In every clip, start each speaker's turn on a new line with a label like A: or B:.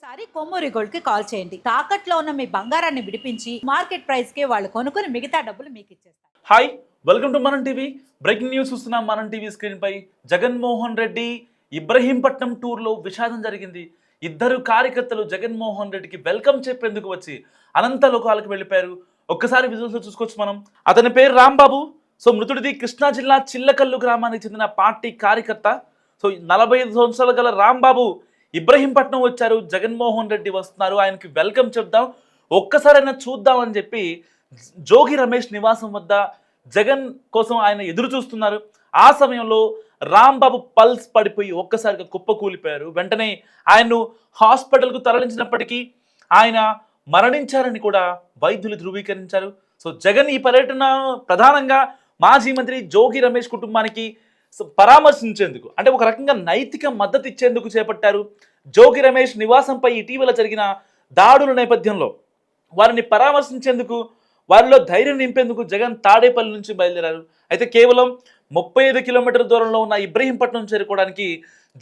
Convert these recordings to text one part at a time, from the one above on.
A: ఒకసారి కొమ్మూరి గోల్డ్ కి కాల్ చేయండి. తాకట్లో ఉన్న మీ బంగారాన్ని విడిపించి మార్కెట్ ప్రైస్ కి వాళ్ళు కొనుక్కుని మిగతా డబ్బులు మీకు ఇచ్చేస్తారు.
B: హాయ్, వెల్కమ్ టు మనం టీవీ. బ్రేకింగ్ న్యూస్ చూస్తున్నాం మనం టీవీ స్క్రీన్ పై. జగన్మోహన్ రెడ్డి ఇబ్రహీంపట్నం టూర్లో విషాదం జరిగింది. ఇద్దరు కార్యకర్తలు జగన్మోహన్ రెడ్డికి వెల్కమ్ చెప్పేందుకు వచ్చి అనంత లోకాలకు వెళ్ళిపోయారు. ఒక్కసారి విజువల్స్ చూసుకోవచ్చు మనం. అతని పేరు రాంబాబు. సో మృతుడిది కృష్ణా జిల్లా చిల్లకల్లు గ్రామానికి చెందిన పార్టీ కార్యకర్త. సో 45 సంవత్సరాల గల రాంబాబు ఇబ్రహీంపట్నం వచ్చారు. జగన్మోహన్ రెడ్డి వస్తున్నారు, ఆయనకి వెల్కమ్ చెప్దాం, ఒక్కసారైనా చూద్దాం అని చెప్పి జోగి రమేష్ నివాసం వద్ద జగన్ కోసం ఆయన ఎదురు చూస్తున్నారు. ఆ సమయంలో రాంబాబు పల్స్ పడిపోయి ఒక్కసారిగా కుప్పకూలిపోయారు. వెంటనే ఆయన్ను హాస్పిటల్కు తరలించినప్పటికీ ఆయన మరణించారని కూడా వైద్యులు ధృవీకరించారు. సో జగన్ ఈ పర్యటన ప్రధానంగా మాజీ మంత్రి జోగి రమేష్ కుటుంబానికి పరామర్శించేందుకు, అంటే ఒక రకంగా నైతిక మద్దతు ఇచ్చేందుకు చేపట్టారు. జోగి రమేష్ నివాసంపై ఇటీవల జరిగిన దాడుల నేపథ్యంలో వారిని పరామర్శించేందుకు, వారిలో ధైర్యం నింపేందుకు జగన్ తాడేపల్లి నుంచి బయలుదేరారు. అయితే కేవలం 35 కిలోమీటర్ల దూరంలో ఉన్న ఇబ్రహీంపట్నం చేరుకోవడానికి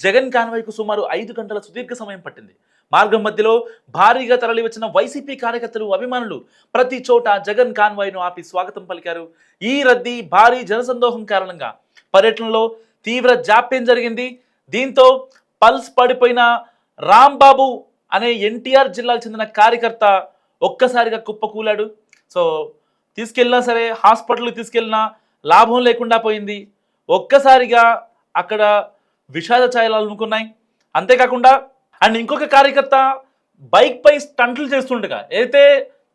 B: జగన్ కాన్వాయ్కు సుమారు 5 గంటల సుదీర్ఘ సమయం పట్టింది. మార్గం మధ్యలో భారీగా తరలి వచ్చిన వైసీపీ కార్యకర్తలు, అభిమానులు ప్రతి చోట జగన్ కాన్వాయ్ను ఆపి స్వాగతం పలికారు. ఈ రద్దీ, భారీ జనసందోహం కారణంగా పర్యటనలో తీవ్ర జాప్యం జరిగింది. దీంతో పల్స్ పడిపోయిన రాంబాబు అనే ఎన్టీఆర్ జిల్లాకు చెందిన కార్యకర్త ఒక్కసారిగా కుప్పకూలాడు. సో తీసుకెళ్ళినా సరే, హాస్పిటల్కి తీసుకెళ్ళినా లాభం లేకుండా పోయింది. ఒక్కసారిగా అక్కడ విషాద ఛాయలు అలుముకున్నాయి. అంతేకాకుండా అండ్ ఇంకొక కార్యకర్త బైక్ పై స్టంట్లు చేస్తుండగా ఏదైతే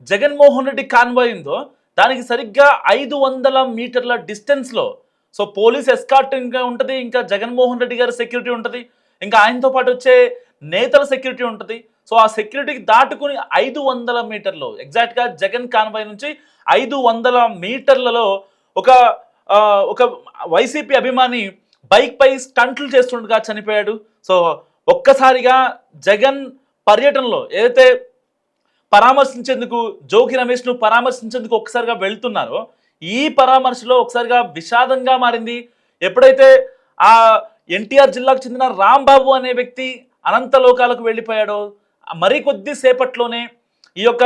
B: జగన్మోహన్ రెడ్డి కాన్వాయ్ ఉందో దానికి సరిగ్గా 500 మీటర్ల డిస్టెన్స్లో సో పోలీస్ ఎస్కార్టింగ్ ఉంటుంది, ఇంకా జగన్మోహన్ రెడ్డి గారి సెక్యూరిటీ ఉంటుంది, ఇంకా ఆయనతో పాటు వచ్చే నేతల సెక్యూరిటీ ఉంటుంది. సో ఆ సెక్యూరిటీకి దాటుకుని 500 మీటర్లు, ఎగ్జాక్ట్గా జగన్ కాన్వాయ్ నుంచి 500 మీటర్లలో ఒక వైసీపీ అభిమాని బైక్ పై స్టంట్లు చేస్తుండగా చనిపోయాడు. సో ఒక్కసారిగా జగన్ పర్యటనలో ఏదైతే పరామర్శించేందుకు జోగి రమేష్ను పరామర్శించేందుకు ఒక్కసారిగా వెళ్తున్నారో ఈ పరామర్శలో ఒకసారిగా విషాదంగా మారింది. ఎప్పుడైతే ఆ ఎన్టీఆర్ జిల్లాకు చెందిన రాంబాబు అనే వ్యక్తి అనంత లోకాలకు వెళ్ళిపోయాడో మరికొద్ది సేపట్లోనే ఈ యొక్క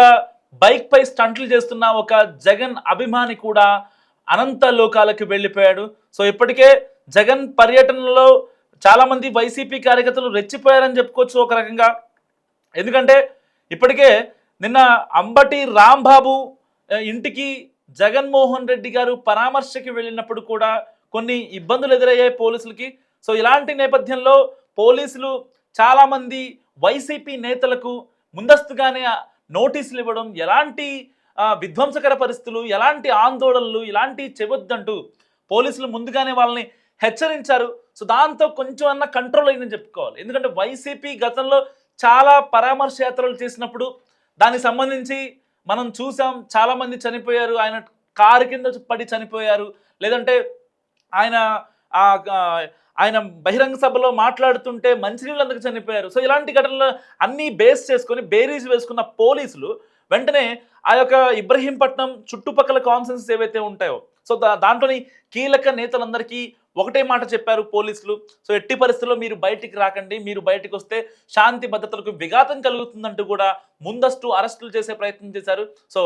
B: బైక్ పై స్టంట్లు చేస్తున్న ఒక జగన్ అభిమాని కూడా అనంత లోకాలకు వెళ్ళిపోయాడు. సో ఇప్పటికే జగన్ పర్యటనలో చాలామంది వైసీపీ కార్యకర్తలు రెచ్చిపోయారని చెప్పుకోవచ్చు ఒక రకంగా. ఎందుకంటే ఇప్పటికే నిన్న అంబటి రాంబాబు ఇంటికి జగన్మోహన్ రెడ్డి గారు పరామర్శకి వెళ్ళినప్పుడు కూడా కొన్ని ఇబ్బందులు ఎదురయ్యాయి పోలీసులకి. సో ఇలాంటి నేపథ్యంలో పోలీసులు చాలామంది వైసీపీ నేతలకు ముందస్తుగానే నోటీసులు ఇవ్వడం, ఎలాంటి విధ్వంసకర పరిస్థితులు, ఎలాంటి ఆందోళనలు ఇలాంటి చెవొద్దంటూ పోలీసులు ముందుగానే వాళ్ళని హెచ్చరించారు. సో దాంతో కొంచెం అన్న కంట్రోల్ అయిందని చెప్పుకోవాలి. ఎందుకంటే వైసీపీ గతంలో చాలా పరామర్శ యాత్రలు చేసినప్పుడు దానికి సంబంధించి మనం చూసాం, చాలామంది చనిపోయారు, ఆయన కారు కింద పడి చనిపోయారు, లేదంటే ఆయన బహిరంగ సభలో మాట్లాడుతుంటే మంచినీళ్ళు అందుకు చనిపోయారు. సో ఇలాంటి ఘటనలు అన్నీ బేస్ చేసుకొని బేరీజ్ వేసుకున్న పోలీసులు వెంటనే ఆ యొక్క ఇబ్రహీంపట్నం చుట్టుపక్కల కాన్సెన్సెస్ ఏవైతే ఉంటాయో సో దాంట్లోని కీలక నేతలందరికీ ఒకటే మాట చెప్పారు పోలీసులు. సో ఎట్టి పరిస్థితుల్లో మీరు బయటికి రాకండి, మీరు బయటికి వస్తే శాంతి భద్రతలకు విఘాతం కలుగుతుందంటూ కూడా ముందస్తు అరెస్టులు చేసే ప్రయత్నం చేశారు. సో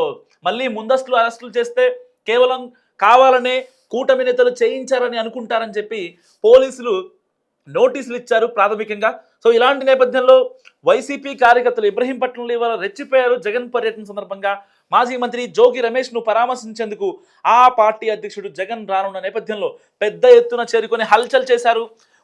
B: మళ్ళీ ముందస్తు అరెస్టులు చేస్తే కేవలం కావాలనే కూటమి నేతలు చేయించారని అనుకుంటారని చెప్పి పోలీసులు నోటీసులు ఇచ్చారు ప్రాథమికంగా. సో ఇలాంటి నేపథ్యంలో వైసీపీ కార్యకర్తలు ఇబ్రహీంపట్నంలో ఇవాళ రెచ్చిపోయారు. జగన్ పర్యటన సందర్భంగా మాజీ మంత్రి జోగి రమేష్ను పరామర్శించేందుకు ఆ పార్టీ అధ్యక్షుడు జగన్ రానున్న నేపథ్యంలో పెద్ద ఎత్తున చేరుకొని హల్చల్ చేశారు.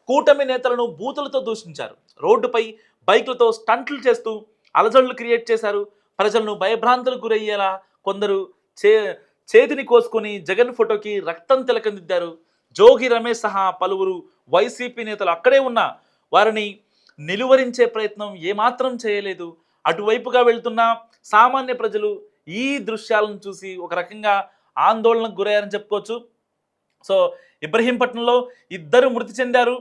B: కూటమి నేతలను బూతులతో దూషించారు. రోడ్డుపై బైకులతో స్టంట్లు చేస్తూ అలజడులు క్రియేట్ చేశారు. ప్రజలను భయభ్రాంతులకు గురయ్యేలా కొందరు చేతిని కోసుకొని జగన్ ఫోటోకి రక్తం తిలకందిద్దారు. జోగి రమేష్ సహా పలువురు వైసీపీ నేతలు అక్కడే ఉన్న వారిని నిలువరించే ప్రయత్నం ఏమాత్రం చేయలేదు. అటువైపుగా వెళ్తున్న సామాన్య ప్రజలు ఈ దృశ్యాలను చూసి ఒక రకంగా ఆందోళనకు గురయ్యారని చెప్పుకోవచ్చు. సో ఇబ్రహీంపట్నంలో ఇద్దరు మృతి చెందారు.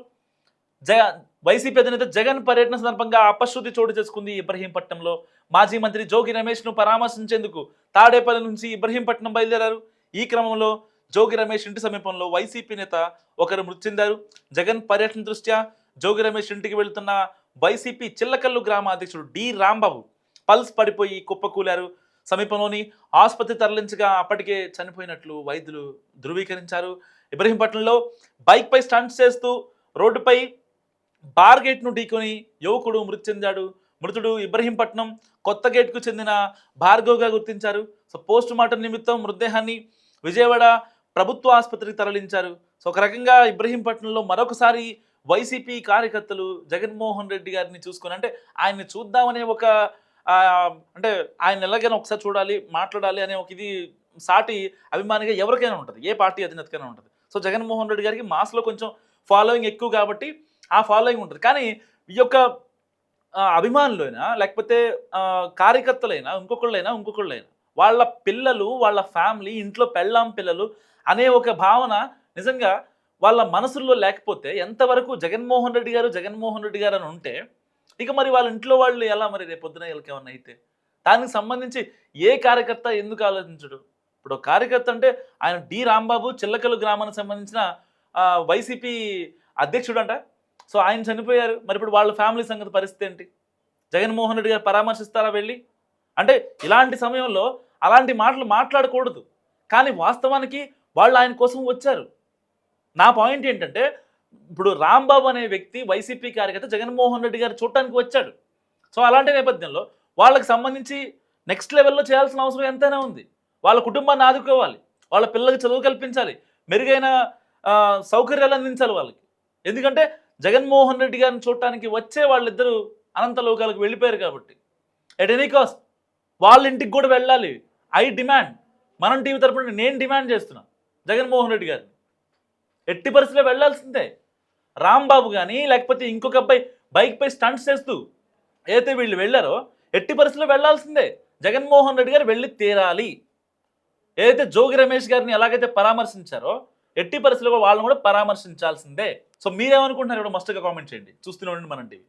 B: వైసీపీ అధినేత జగన్ పర్యటన సందర్భంగా అపశృతి చోటు చేసుకుంది. ఇబ్రహీంపట్నంలో మాజీ మంత్రి జోగి రమేష్ను పరామర్శించేందుకు తాడేపల్లి నుంచి ఇబ్రహీంపట్నం బయలుదేరారు. ఈ క్రమంలో జోగి రమేష్ ఇంటి సమీపంలో వైసీపీ నేత ఒకరు మృతి చెందారు. జగన్ పర్యటన దృష్ట్యా జోగి రమేష్ ఇంటికి వెళ్తున్న వైసీపీ చిల్లకల్లు గ్రామ అధ్యక్షుడు డి రాంబాబు పల్స్ పడిపోయి కుప్పకూలారు. సమీపంలోని ఆసుపత్రి తరలించగా అప్పటికే చనిపోయినట్లు వైద్యులు ధృవీకరించారు. ఇబ్రహీంపట్నంలో బైక్పై స్టంట్స్ చేస్తూ రోడ్డుపై బార్ గేట్ను ఢీకొని యువకుడు మృతి చెందాడు. మృతుడు ఇబ్రహీంపట్నం కొత్త గేట్కు చెందిన భార్గవ్గా గుర్తించారు. సో పోస్ట్ మార్టం నిమిత్తం మృతదేహాన్ని విజయవాడ ప్రభుత్వ ఆసుపత్రికి తరలించారు. సో ఒక రకంగా ఇబ్రహీంపట్నంలో మరొకసారి వైసీపీ కార్యకర్తలు జగన్మోహన్ రెడ్డి గారిని చూసుకొని అంటే ఆయన్ని చూద్దామనే ఒక అంటే ఆయన ఎలాగైనా ఒకసారి చూడాలి మాట్లాడాలి అనే ఒక ఇది సాటి అభిమానిగా ఎవరికైనా ఉంటుంది, ఏ పార్టీ అధినేతకైనా ఉంటుంది. సో జగన్మోహన్ రెడ్డి గారికి మాస్లో కొంచెం ఫాలోయింగ్ ఎక్కువ కాబట్టి ఆ ఫాలోయింగ్ ఉంటుంది. కానీ ఈ యొక్క అభిమానులైనా లేకపోతే కార్యకర్తలైనా ఇంకొకళ్ళైనా వాళ్ళ పిల్లలు వాళ్ళ ఫ్యామిలీ ఇంట్లో పెళ్ళాం పిల్లలు అనే ఒక భావన నిజంగా వాళ్ళ మనసుల్లో లేకపోతే ఎంతవరకు జగన్మోహన్ రెడ్డి గారు అని ఉంటే ఇక మరి వాళ్ళ ఇంట్లో వాళ్ళు ఎలా మరి రేపొద్దున వీళ్ళకి ఏమన్నా అయితే దానికి సంబంధించి ఏ కార్యకర్త ఎందుకు ఆలోచించడు? ఇప్పుడు కార్యకర్త అంటే ఆయన డి రాంబాబు చిల్లకల్లు గ్రామానికి సంబంధించిన వైసీపీ అధ్యక్షుడు అంట. సో ఆయన చనిపోయారు. మరి ఇప్పుడు వాళ్ళ ఫ్యామిలీ సంగతి పరిస్థితి ఏంటి? జగన్మోహన్ రెడ్డి గారు పరామర్శిస్తారా వెళ్ళి? అంటే ఇలాంటి సమయంలో అలాంటి మాటలు మాట్లాడకూడదు. కానీ వాస్తవానికి వాళ్ళు ఆయన కోసం వచ్చారు. నా పాయింట్ ఏంటంటే ఇప్పుడు రాంబాబు అనే వ్యక్తి వైసీపీ కార్యకర్త జగన్మోహన్ రెడ్డి గారు చూడటానికి వచ్చాడు. సో అలాంటి నేపథ్యంలో వాళ్ళకి సంబంధించి నెక్స్ట్ లెవెల్లో చేయాల్సిన అవసరం ఎంతైనా ఉంది. వాళ్ళ కుటుంబాన్ని ఆదుకోవాలి, వాళ్ళ పిల్లలకి చదువు కల్పించాలి, మెరుగైన సౌకర్యాలు అందించాలి వాళ్ళకి. ఎందుకంటే జగన్మోహన్ రెడ్డి గారిని చూడటానికి వచ్చే వాళ్ళిద్దరూ అనంత లోకాలకు వెళ్ళిపోయారు కాబట్టి ఎట్ ఎనీ కాస్ట్ వాళ్ళ ఇంటికి కూడా వెళ్ళాలి. ఐ డిమాండ్, మనం టీవీ తరపున నేను డిమాండ్ చేస్తున్నా జగన్మోహన్ రెడ్డి గారిని ఎట్టి పరిస్థితిలో వెళ్ళాల్సిందే. రాంబాబు కానీ లేకపోతే ఇంకొక అబ్బాయి బైక్పై స్టంట్స్ చేస్తూ ఏదైతే వీళ్ళు వెళ్ళారో ఎట్టి పరిస్థితిలో వెళ్ళాల్సిందే. జగన్మోహన్ రెడ్డి గారు వెళ్ళి తీరాలి. ఏదైతే జోగి రమేష్ గారిని ఎలాగైతే పరామర్శించారో ఎట్టి పరిస్థితుల్లో వాళ్ళని కూడా పరామర్శించాల్సిందే. సో మీరేమనుకుంటున్నారు? కూడా మస్తుగా కామెంట్ చేయండి. చూస్తూనే ఉండండి మనం టీవీ.